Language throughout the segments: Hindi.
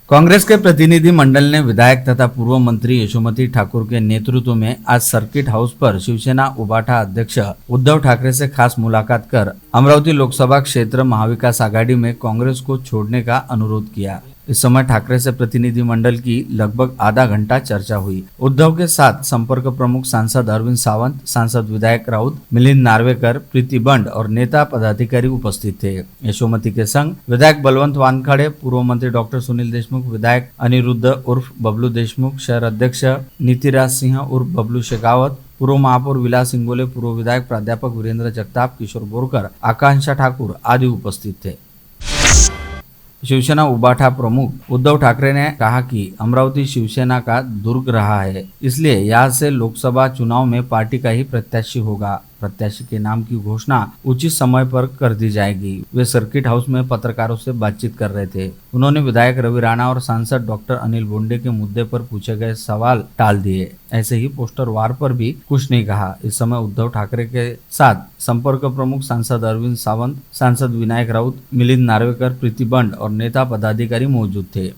कांग्रेस के प्रतिनिधि मंडल ने विधायक तथा पूर्व मंत्री यशोमती ठाकुर के नेतृत्व में आज सर्किट हाउस पर शिवसेना उबाठा अध्यक्ष उद्धव ठाकरे से खास मुलाकात कर अमरावती लोकसभा क्षेत्र महाविकास आघाड़ी में कांग्रेस को छोड़ने का अनुरोध किया। इस समय ठाकरे से प्रतिनिधि मंडल की लगभग आधा घंटा चर्चा हुई। उद्धव के साथ संपर्क प्रमुख सांसद अरविंद सावंत, सांसद विधायक राउत, मिलिंद नार्वेकर, प्रीति बंड और नेता पदाधिकारी उपस्थित थे। यशोमती के संग विधायक बलवंत वानखड़े, पूर्व मंत्री डॉक्टर सुनील देशमुख, विधायक अनिरुद्ध उर्फ बबलू देशमुख, शहर अध्यक्ष नीतिराज सिंह उर्फ बबलू शेखावत, पूर्व महापौर विलास इंगोले, पूर्व विधायक प्राध्यापक वीरेंद्र जगताप, किशोर बोरकर, आकांक्षा ठाकुर आदि उपस्थित थे। शिवसेना उबाठा प्रमुख उद्धव ठाकरे ने कहा कि अमरावती शिवसेना का दुर्ग रहा है, इसलिए यहाँ से लोकसभा चुनाव में पार्टी का ही प्रत्याशी होगा। प्रत्याशी के नाम की घोषणा उचित समय पर कर दी जाएगी। वे सर्किट हाउस में पत्रकारों से बातचीत कर रहे थे। उन्होंने विधायक रवि राणा और सांसद डॉक्टर अनिल बोंडे के मुद्दे पर पूछे गए सवाल टाल दिए। ऐसे ही पोस्टर वार पर भी कुछ नहीं कहा। इस समय उद्धव ठाकरे के साथ संपर्क प्रमुख सांसद अरविंद सावंत, सांसद विनायक राउत, मिलिंद नार्वेकर, प्रीति बंड और नेता पदाधिकारी मौजूद थे।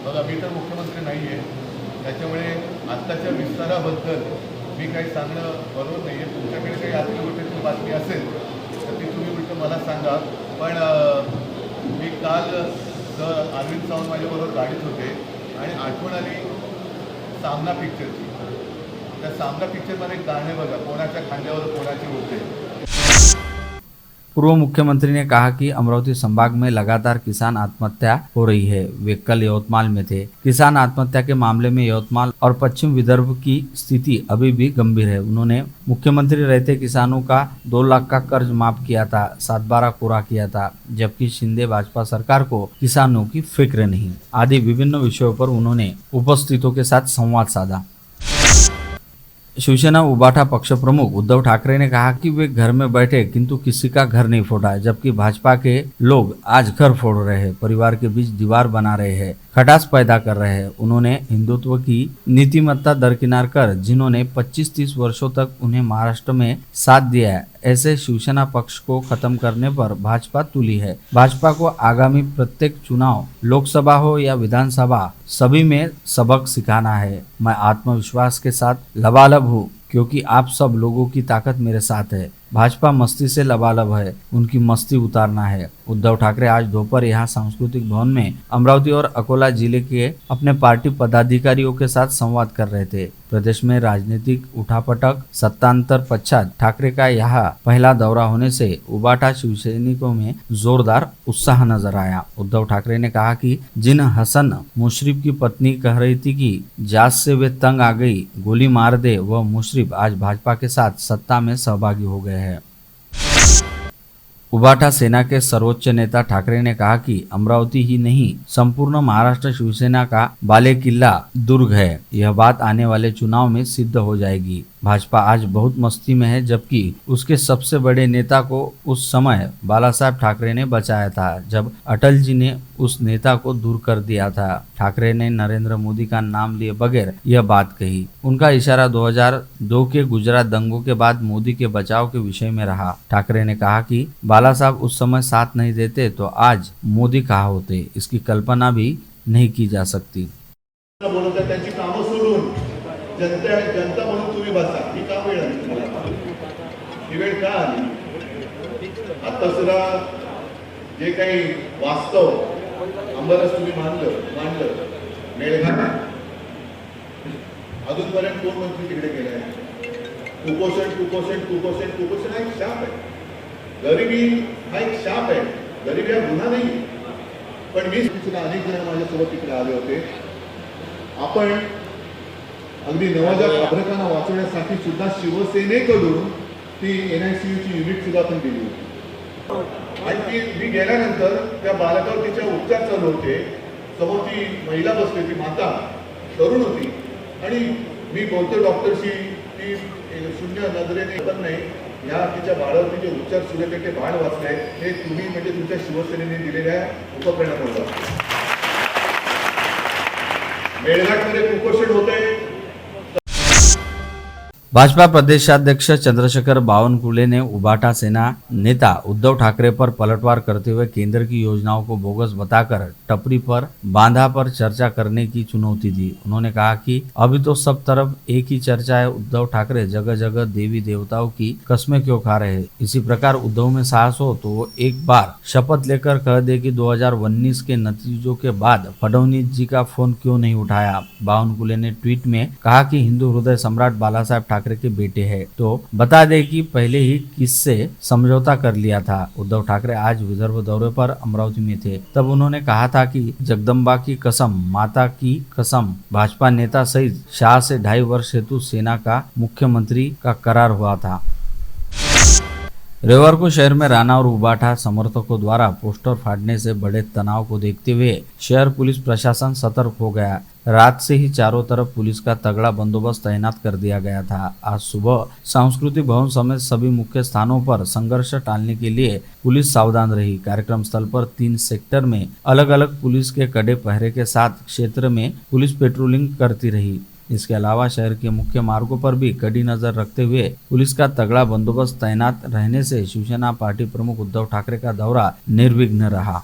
बघा, मी तर मुख्यमंत्री नाही आहे, त्याच्यामुळे आत्ताच्या विस्ताराबद्दल मी काही सांगणं बरोबर नाही आहे। तुमच्याकडे काही आजची गोष्टीची बातमी असेल तर ती तुम्ही उलट मला सांगा। पण मी काल अरविंद सावंत माझ्याबरोबर गाडीत होते आणि आठवण आली सामना पिक्चरची। त्या सामना पिक्चरमध्ये एक गाणं बघा, कोणाच्या खांद्यावर कोणाचे होते। पूर्व मुख्यमंत्री ने कहा कि अमरावती संभाग में लगातार किसान आत्महत्या हो रही है। वे कल यवतमाल में थे। किसान आत्महत्या के मामले में यवतमाल और पश्चिम विदर्भ की स्थिति अभी भी गंभीर है। उन्होंने मुख्यमंत्री रहते किसानों का 2 लाख का कर्ज माफ किया था, 7/12 पूरा किया था, जबकि शिंदे भाजपा सरकार को किसानों की फिक्र नहीं, आदि विभिन्न विषयों पर उन्होंने उपस्थितों के साथ संवाद साधा। शिवसेना उबाठा पक्ष प्रमुख उद्धव ठाकरे ने कहा कि वे घर में बैठे किंतु किसी का घर नहीं फोड़ा, जबकि भाजपा के लोग आज घर फोड़ रहे हैं, परिवार के बीच दीवार बना रहे हैं, खटास पैदा कर रहे हैं। उन्होंने हिंदुत्व की नीतिमत्ता दरकिनार कर जिन्होंने 25-30 वर्षों तक उन्हें महाराष्ट्र में साथ दिया है, ऐसे शिवसेना पक्ष को खत्म करने पर भाजपा तुली है। भाजपा को आगामी प्रत्येक चुनाव, लोकसभा हो या विधानसभा, सभी में सबक सिखाना है। मैं आत्मविश्वास के साथ लबालब हूँ क्योंकि आप सब लोगों की ताकत मेरे साथ है। भाजपा मस्ती से लबालब है, उनकी मस्ती उतारना है। उद्धव ठाकरे आज दोपहर यहाँ सांस्कृतिक भवन में अमरावती और अकोला जिले के अपने पार्टी पदाधिकारियों के साथ संवाद कर रहे थे। प्रदेश में राजनीतिक उठापटक, सत्तांतर पश्चात ठाकरे का यहाँ पहला दौरा होने से उबाठा शिवसैनिकों में जोरदार उत्साह नजर आया। उद्धव ठाकरे ने कहा कि जिन हसन मुशर्रफ की पत्नी कह रही थी कि जात से वे तंग आ गई, गोली मार दे, वह मुशर्रफ आज भाजपा के साथ सत्ता में सहभागी हो गए हैं। उबाठा सेना के सर्वोच्च नेता ठाकरे ने कहा कि अमरावती ही नहीं, संपूर्ण महाराष्ट्र शिवसेना का बालेकिल्ला दुर्ग है। यह बात आने वाले चुनाव में सिद्ध हो जाएगी। भाजपा आज बहुत मस्ती में है, जबकि उसके सबसे बड़े नेता को उस समय बाला साहब ठाकरे ने बचाया था, जब अटल जी ने उस नेता को दूर कर दिया था। ठाकरे ने नरेंद्र मोदी का नाम लिए बगैर यह बात कही। उनका इशारा 2002 के गुजरात दंगों के बाद मोदी के बचाव के विषय में रहा। ठाकरे ने कहा कि बाला साहब उस समय साथ नहीं देते तो आज मोदी कहाँ होते, इसकी कल्पना भी नहीं की जा सकती। जनता म्हणून तुम्ही बसा, ही का वेळ आली तुम्हाला? ही वेळ का आली? आता सुद्धा जे काही वास्तव अंबरस तुम्ही मांडलं मेळघाट, अजूनपर्यंत कोण मंत्री तिकडे गेलाय? कुपोषण हा एक शाप आहे, गरिबी हा एक शाप आहे, गरिबी हा गुन्हा नाही। पण मी सुद्धा अनेक जण माझ्यासोबत तिकडे आले होते। आपण अगदी नवाजात अभ्रकांना वाचवण्यासाठी सुद्धा शिवसेनेकडून ती NICUची युनिट सुद्धा आपण दिली होती। आणि मी गेल्यानंतर त्या बालकावर तिच्या उपचार चालू होते। समोर ती महिला बसली, ती माता तरुण होती आणि मी बोलतो डॉक्टरशी, ती शून्य नजरेने पण नाही, या तिच्या बाळावरती जे उपचार सुरू आहेत ते बाळ वाचलंय, हे तुम्ही म्हणजे तुमच्या शिवसेनेने दिलेल्या उपक्रमामुळे। मेळघाटमध्ये कुपोषण होतंय, भाजपा प्रदेशाध्यक्ष चंद्रशेखर बावनकुळे ने उबाटा सेना नेता उद्धव ठाकरे पर पलटवार करते हुए केंद्र की योजनाओं को बोगस बताकर टपरी पर बांधा पर चर्चा करने की चुनौती दी। उन्होंने कहा कि अभी तो सब तरफ एक ही चर्चा है, उद्धव ठाकरे जगह जगह देवी देवताओं की कस्में क्यों खा रहे हैं। इसी प्रकार उद्धव में साहस हो तो वो एक बार शपथ लेकर कह दे कि 2019 के नतीजों के बाद फडणवीस जी का फोन क्यों नहीं उठाया। बावनकुळे ने ट्वीट में कहा कि हिंदू हृदय सम्राट बाला साहेब ठाकरे के बेटे हैं, तो बता दे कि पहले ही किससे समझौता कर लिया था। उद्धव ठाकरे आज विदर्भ दौरे पर अमरावती में थे, तब उन्होंने कहा था कि जगदम्बा की कसम, माता की कसम, भाजपा नेता सहित शाह से 2.5 वर्ष हेतु सेना का मुख्यमंत्री का करार हुआ था। रविवार को शहर में राणा और उबाठा समर्थकों द्वारा पोस्टर फाड़ने से बड़े तनाव को देखते हुए शहर पुलिस प्रशासन सतर्क हो गया। रात से ही चारों तरफ पुलिस का तगड़ा बंदोबस्त तैनात कर दिया गया था। आज सुबह सांस्कृतिक भवन समेत सभी मुख्य स्थानों पर संघर्ष टालने के लिए पुलिस सावधान रही। कार्यक्रम स्थल पर 3 सेक्टर में अलग अलग पुलिस के कड़े पहरे के साथ क्षेत्र में पुलिस पेट्रोलिंग करती रही। इसके अलावा शहर के मुख्य मार्गों पर भी कड़ी नजर रखते हुए पुलिस का तगड़ा बंदोबस्त तैनात रहने से शिवसेना पार्टी प्रमुख उद्धव ठाकरे का दौरा निर्विघ्न रहा।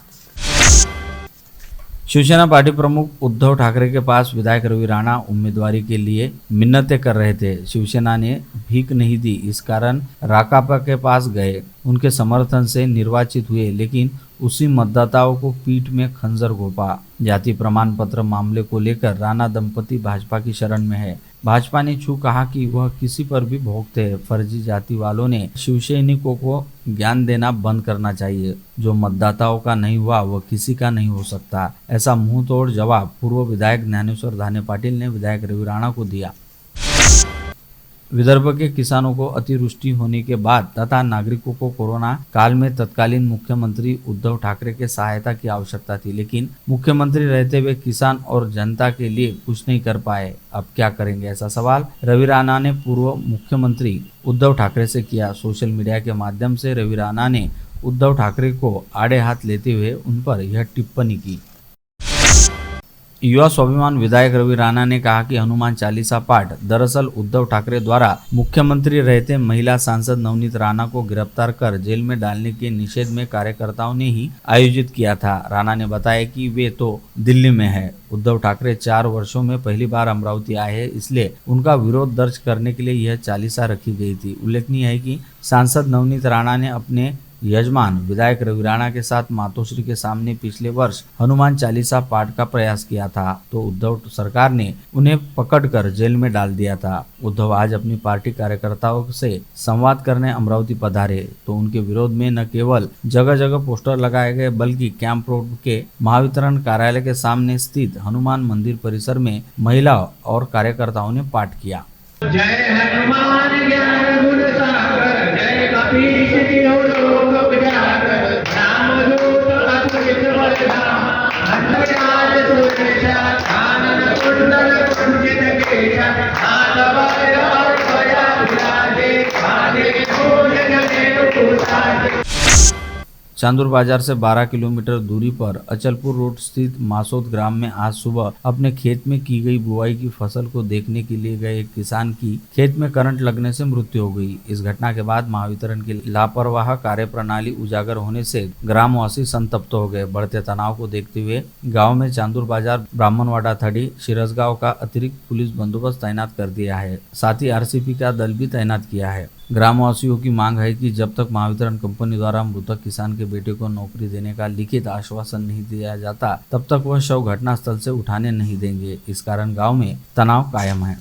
शिवसेना पार्टी प्रमुख उद्धव ठाकरे के पास विधायक रवि राणा उम्मीदवारी के लिए मिन्नतें कर रहे थे। शिवसेना ने भीख नहीं दी, इस कारण राकापा के पास गए, उनके समर्थन से निर्वाचित हुए, लेकिन उसी मतदाताओं को पीठ में खंजर घोंपा। जाति प्रमाण पत्र मामले को लेकर राणा दंपति भाजपा की शरण में है। भाजपा ने छू कहा कि वह किसी पर भी भोगते हैं। फर्जी जाति वालों ने शिवसैनिकों को ज्ञान देना बंद करना चाहिए। जो मतदाताओं का नहीं हुआ वह किसी का नहीं हो सकता। ऐसा मुंह तोड़ जवाब पूर्व विधायक ज्ञानेश्वर धाने पाटिल ने विधायक रवि राणा को दिया। विदर्भ के किसानों को अतिवृष्टि होने के बाद तथा नागरिकों को कोरोना काल में तत्कालीन मुख्यमंत्री उद्धव ठाकरे के सहायता की आवश्यकता थी, लेकिन मुख्यमंत्री रहते हुए किसान और जनता के लिए कुछ नहीं कर पाए। अब क्या करेंगे, ऐसा सवाल रवि राणा ने पूर्व मुख्यमंत्री उद्धव ठाकरे से किया। सोशल मीडिया के माध्यम से रवि राणा ने उद्धव ठाकरे को आड़े हाथ लेते हुए उन पर यह टिप्पणी की। युवा स्वाभिमान विधायक रवि राणा ने कहा कि हनुमान चालीसा पाठ दरअसल उद्धव ठाकरे द्वारा मुख्यमंत्री रहते महिला सांसद नवनीत राणा को गिरफ्तार कर जेल में डालने के निषेध में कार्यकर्ताओं ने ही आयोजित किया था। राणा ने बताया कि वे तो दिल्ली में है। उद्धव ठाकरे 4 वर्षों में पहली बार अमरावती आए हैं, इसलिए उनका विरोध दर्ज करने के लिए यह चालीसा रखी गई थी। उल्लेखनीय है कि सांसद नवनीत राणा ने अपने यजमान विधायक रवि राणा के साथ मातोश्री के सामने पिछले वर्ष हनुमान चालीसा पाठ का प्रयास किया था, तो उद्धव सरकार ने उन्हें पकड़कर जेल में डाल दिया था। उद्धव आज अपनी पार्टी कार्यकर्ताओं से संवाद करने अमरावती पधारे, तो उनके विरोध में न केवल जगह जगह पोस्टर लगाए गए, बल्कि कैंप रोड के महावितरण कार्यालय के सामने स्थित हनुमान मंदिर परिसर में महिलाओं और कार्यकर्ताओं ने पाठ किया। जय हनुमान ज्ञान गुण सागर, जय कपीश तिहु लोक उजागर, रामदूत अतुलित बलधाम, हनुमान सुरेशा, कानन कुंडल कुंचित केशा, हाथ वज्र और ध्वजा विराजे, कांधे मूल जनेऊ साजे। चांदूर बाजार से 12 किलोमीटर दूरी पर अचलपुर रोड स्थित मासोद ग्राम में आज सुबह अपने खेत में की गई बुआई की फसल को देखने के लिए गए एक किसान की खेत में करंट लगने से मृत्यु हो गई। इस घटना के बाद महावितरण की लापरवाह कार्यप्रणाली उजागर होने से ग्रामवासी संतप्त हो गए। बढ़ते तनाव को देखते हुए गाँव में चांदूर बाजार, ब्राह्मणवाड़ा थड़ी, शिरसगांव का अतिरिक्त पुलिस बंदोबस्त तैनात कर दिया है। साथ ही आरसीपी का दल भी तैनात किया है। ग्रामवासियों की मांग है कि जब तक महावितरण कंपनी द्वारा मृतक किसान के बेटे को नौकरी देने का लिखित आश्वासन नहीं दिया जाता, तब तक वह शव घटनास्थल से उठाने नहीं देंगे। इस कारण गांव में तनाव कायम है।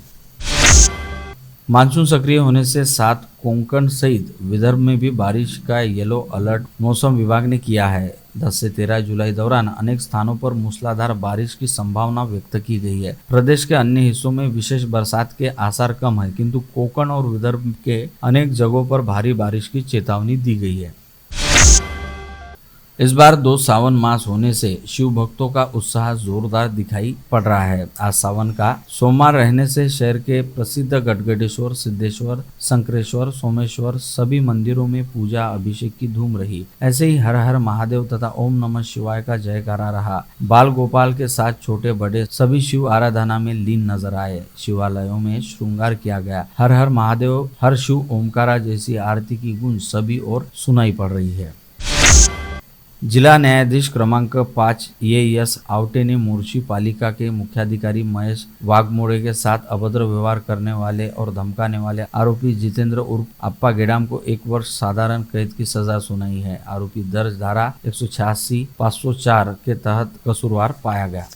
मानसून सक्रिय होने से 7 कोंकण सहित विदर्भ में भी बारिश का येलो अलर्ट मौसम विभाग ने किया है। 10 से 13 जुलाई दौरान अनेक स्थानों पर मूसलाधार बारिश की संभावना व्यक्त की गई है। प्रदेश के अन्य हिस्सों में विशेष बरसात के आसार कम है, किंतु कोंकण और विदर्भ के अनेक जगहों पर भारी बारिश की चेतावनी दी गई है। इस बार 2 सावन मास होने से शिव भक्तों का उत्साह जोरदार दिखाई पड़ रहा है। आज सावन का सोमवार रहने से शहर के प्रसिद्ध गढ़गढ़ेश्वर, सिद्धेश्वर, शंकरेश्वर, सोमेश्वर सभी मंदिरों में पूजा अभिषेक की धूम रही। ऐसे ही हर हर महादेव तथा ओम नमः शिवाय का जयकारा रहा। बाल गोपाल के साथ छोटे बड़े सभी शिव आराधना में लीन नजर आए। शिवालयों में श्रृंगार किया गया। हर हर महादेव, हर शिव ओमकारा जैसी आरती की गूंज सभी ओर सुनाई पड़ रही है। जिला न्यायाधीश क्रमांक 5 एएस आवटे ने मोर्शी पालिका के मुख्याधिकारी महेश वाघमोड़े के साथ अभद्र व्यवहार करने वाले और धमकाने वाले आरोपी जितेंद्र उर्फ अप्पा गेडाम को 1 वर्ष साधारण कैद की सजा सुनाई है। आरोपी दर्ज धारा 186, 504 के तहत कसूरवार पाया गया।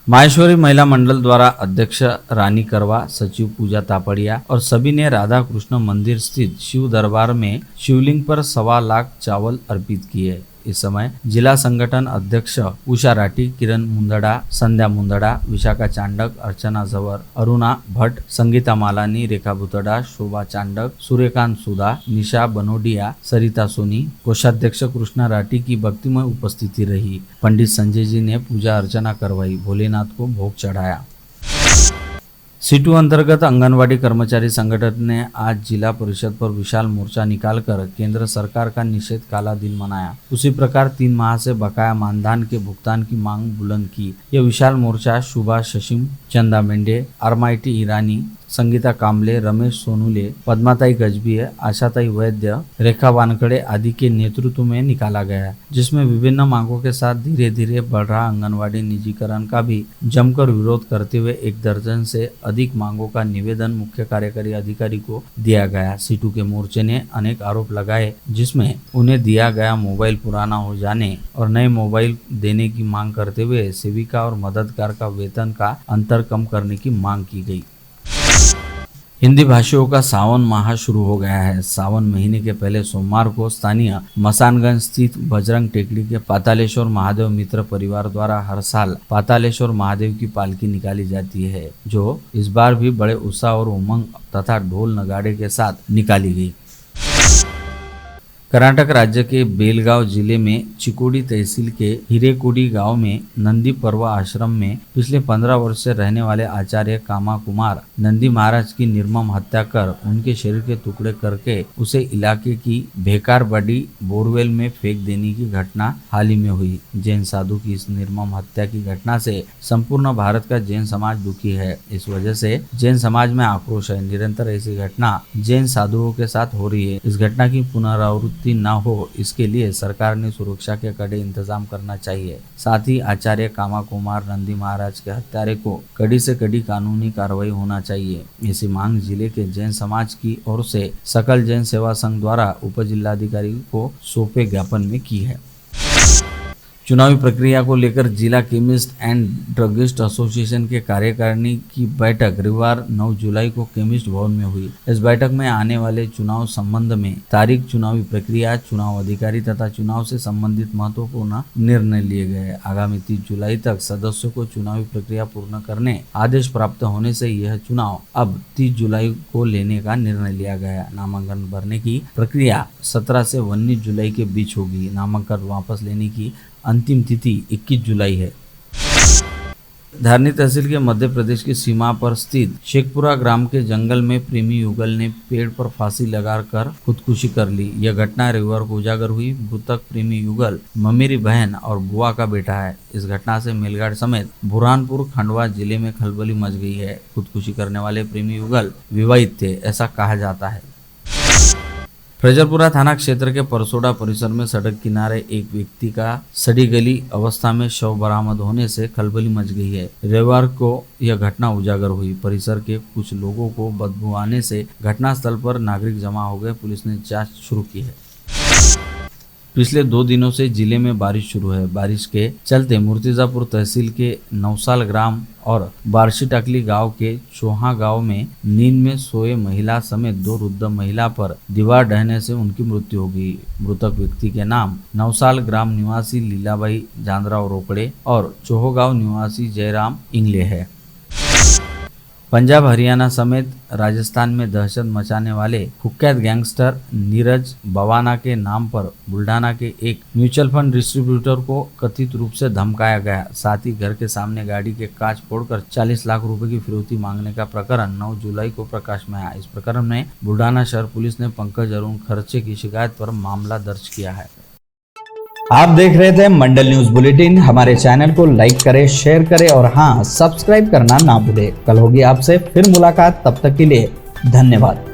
माहेश्वरी महिला मंडल द्वारा अध्यक्ष रानी करवा, सचिव पूजा तापड़िया और सभी ने राधा कृष्ण मंदिर स्थित शिव दरबार में शिवलिंग पर 1.25 लाख चावल अर्पित किए। इस समय जिला संगठन अध्यक्ष उषा राठी, किरण मुंदड़ा, संध्या मुंदड़ा, विशाखा चांडक, अर्चना जवर, अरुणा भट्ट, संगीता मालानी, रेखा भुतड़ा, शोभा चांडक, सूर्यकांत सुधा, निशा बनोडिया, सरिता सोनी, कोषाध्यक्ष कृष्णा राठी की भक्तिमय उपस्थिति रही। पंडित संजय जी ने पूजा अर्चना करवाई, भोलेनाथ को भोग चढ़ाया। सीटू अंतर्गत आंगनवाड़ी कर्मचारी संगठन ने आज जिला परिषद पर विशाल मोर्चा निकालकर केंद्र सरकार का निषेध काला दिन मनाया। उसी प्रकार 3 माह से बकाया मानधन के भुगतान की मांग बुलंद की। यह विशाल मोर्चा शुभा शशिम, चंदा मेंढे, आरमाइटी ईरानी, संगीता कामले, रमेश सोनूले, पद्माताई गजबीय, आशाताई वैद्य, रेखा वानखड़े आदि के नेतृत्व में निकाला गया, जिसमें विभिन्न मांगों के साथ धीरे धीरे बढ़ रहा आंगनवाड़ी निजीकरण का भी जमकर विरोध करते हुए 1 दर्जन से अधिक मांगों का निवेदन मुख्य कार्यकारी अधिकारी को दिया गया। सीटू के मोर्चे ने अनेक आरोप लगाए, जिसमें उन्हें दिया गया मोबाइल पुराना हो जाने और नए मोबाइल देने की मांग करते हुए सेविका और मददगार का वेतन का अंतर कम करने की मांग की गई। हिंदी भाषियों का सावन माह शुरू हो गया है। सावन महीने के पहले सोमवार को स्थानीय मसानगंज स्थित बजरंग टेकड़ी के पातालेश्वर महादेव मित्र परिवार द्वारा हर साल पातालेश्वर महादेव की पालकी निकाली जाती है, जो इस बार भी बड़े उत्साह और उमंग तथा ढोल नगाड़े के साथ निकाली गई। कर्नाटक राज्य के बेलगांव जिले में चिकोड़ी तहसील के हिरेकुडी गांव में नंदी पर्व आश्रम में पिछले 15 वर्ष से रहने वाले आचार्य कामा कुमार नंदी महाराज की निर्मम हत्या कर उनके शरीर के टुकड़े करके उसे इलाके की बेकार बड़ी बोरवेल में फेंक देने की घटना हाल ही में हुई। जैन साधु की इस निर्मम हत्या की घटना से संपूर्ण भारत का जैन समाज दुखी है। इस वजह से जैन समाज में आक्रोश है। निरंतर ऐसी घटना जैन साधुओं के साथ हो रही है। इस घटना की पुनरावृत्ति न हो, इसके लिए सरकार ने सुरक्षा के कड़े इंतजाम करना चाहिए। साथ ही आचार्य कामा कुमार नंदी महाराज के हत्यारे को कड़ी से कड़ी कानूनी कार्रवाई होना चाहिए। ऐसी मांग जिले के जैन समाज की ओर से सकल जैन सेवा संघ द्वारा उप जिलाधिकारी को सौंपे ज्ञापन में की है। चुनावी प्रक्रिया को लेकर जिला केमिस्ट एंड ड्रगिस्ट एसोसिएशन के कार्यकारिणी की बैठक रविवार 9 जुलाई को केमिस्ट भवन में हुई। इस बैठक में आने वाले चुनाव संबंध में तारीख, चुनावी प्रक्रिया, चुनाव अधिकारी तथा चुनाव से संबंधित महत्वपूर्ण निर्णय लिए गए। आगामी 30 जुलाई तक सदस्यों को चुनावी प्रक्रिया पूर्ण करने आदेश प्राप्त होने से यह चुनाव अब 30 जुलाई को लेने का निर्णय लिया गया। नामांकन भरने की प्रक्रिया 17 से 19 जुलाई के बीच होगी। नामांकन वापस लेने की अंतिम तिथि 21 जुलाई है। धारनी तहसील के मध्य प्रदेश की सीमा पर स्थित शेखपुरा ग्राम के जंगल में प्रेमी युगल ने पेड़ पर फांसी लगाकर खुदकुशी कर ली। यह घटना रविवार को उजागर हुई। मृतक प्रेमी युगल ममेरी बहन और बुआ का बेटा है। इस घटना से मेलघाट समेत बुरहानपुर, खंडवा जिले में खलबली मच गई है। खुदकुशी करने वाले प्रेमी युगल विवाहित थे, ऐसा कहा जाता है। फ्रेजरपुरा थाना क्षेत्र के परसोड़ा परिसर में सड़क किनारे एक व्यक्ति का सड़ी गली अवस्था में शव बरामद होने से खलबली मच गई है। रविवार को यह घटना उजागर हुई। परिसर के कुछ लोगों को बदबू आने से घटनास्थल पर नागरिक जमा हो गए। पुलिस ने जांच शुरू की है। पिछले 2 दिनों से जिले में बारिश शुरू है। बारिश के चलते मुर्तिजापुर तहसील के नौसाल ग्राम और बारशी टाकली गांव के चोहा गांव में नींद में सोए महिला समेत 2 वृद्ध महिला पर दीवार ढहने से उनकी मृत्यु हो गई। मृतक व्यक्ति के नाम नौसाल ग्राम निवासी लीलाबाई जांदराव रोकड़े और चोहो गांव निवासी जयराम इंगले है। पंजाब हरियाणा समेत राजस्थान में दहशत मचाने वाले कुख्यात गैंगस्टर नीरज बवाना के नाम पर बुल्ढाना के एक म्यूचुअल फंड डिस्ट्रीब्यूटर को कथित रूप से धमकाया गया। साथ ही घर के सामने गाड़ी के कांच फोड़कर 40 लाख रुपए की फिरौती मांगने का प्रकरण 9 जुलाई को प्रकाश में आया। इस प्रकरण में बुल्ढाना शहर पुलिस ने पंकज अरुण खर्चे की शिकायत पर मामला दर्ज किया है। आप देख रहे थे मंडल न्यूज बुलेटिन। हमारे चैनल को लाइक करें, शेयर करें और हाँ, सब्सक्राइब करना ना भूलें। कल होगी आपसे फिर मुलाकात, तब तक के लिए धन्यवाद।